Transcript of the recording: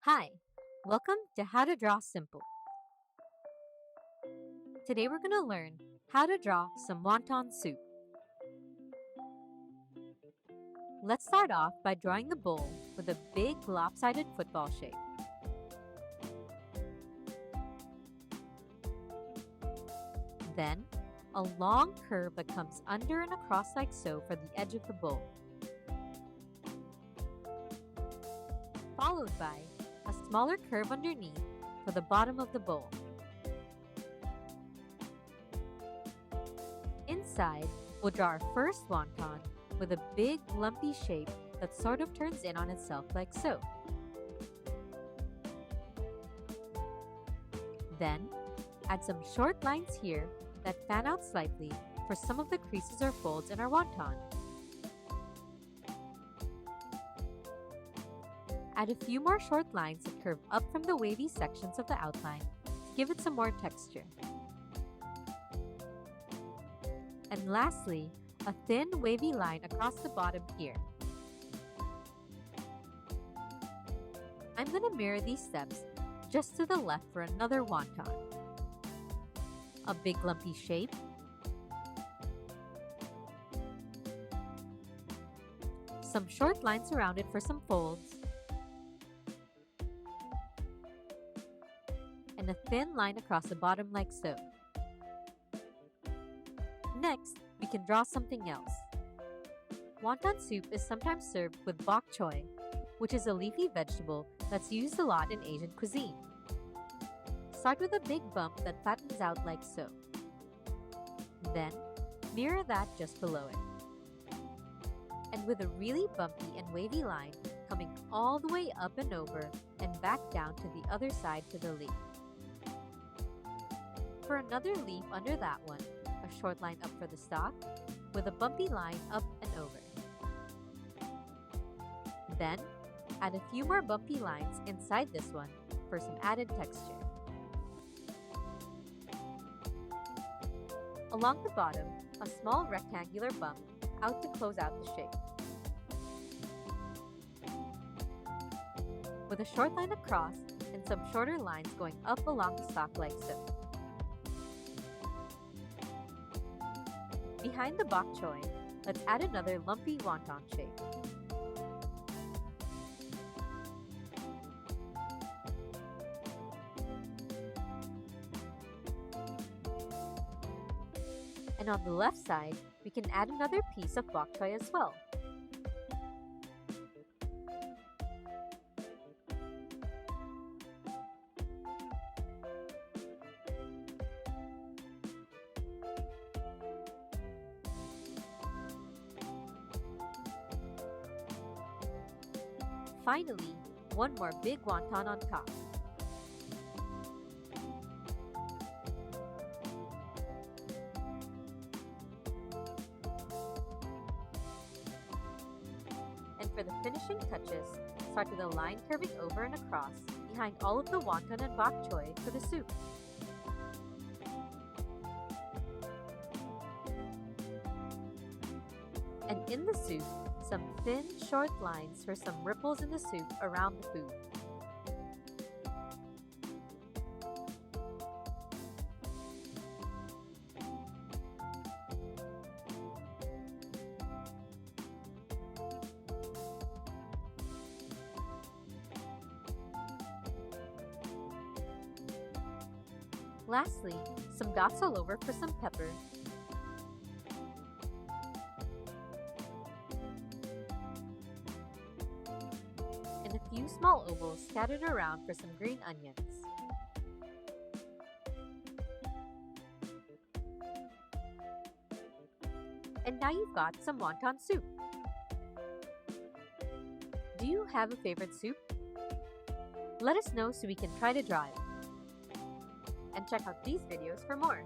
Hi, welcome to How to Draw Simple. Today we're going to learn how to draw some wonton soup. Let's start off by drawing the bowl with a big lopsided football shape. Then, a long curve that comes under and across like so for the edge of the bowl. Followed by a smaller curve underneath for the bottom of the bowl. Inside, we'll draw our first wonton with a big lumpy shape that sort of turns in on itself like so. Then, add some short lines here that fan out slightly for some of the creases or folds in our wonton. Add a few more short lines that curve up from the wavy sections of the outline to give it some more texture. And lastly, a thin wavy line across the bottom here. I'm going to mirror these steps just to the left for another wonton. A big lumpy shape, some short lines around it for some folds, and a thin line across the bottom like so. Next, we can draw something else. Wonton soup is sometimes served with bok choy, which is a leafy vegetable that's used a lot in Asian cuisine. Start with a big bump that flattens out like so. Then, mirror that just below it. And with a really bumpy and wavy line coming all the way up and over and back down to the other side to the leaf. For another leaf under that one, a short line up for the stalk, with a bumpy line up and over. Then, add a few more bumpy lines inside this one for some added texture. Along the bottom, a small rectangular bump out to close out the shape. With a short line across and some shorter lines going up along the stalk like so. Behind the bok choy, let's add another lumpy wonton shape. And on the left side, we can add another piece of bok choy as well. Finally, one more big wonton on top. And for the finishing touches, start with a line curving over and across behind all of the wonton and bok choy for the soup. And in the soup, some thin, short lines for some ripples in the soup around the food. Lastly, some dots all over for some pepper. And a few small ovals scattered around for some green onions. And now you've got some wonton soup. Do you have a favorite soup? Let us know so we can try to draw it. And check out these videos for more.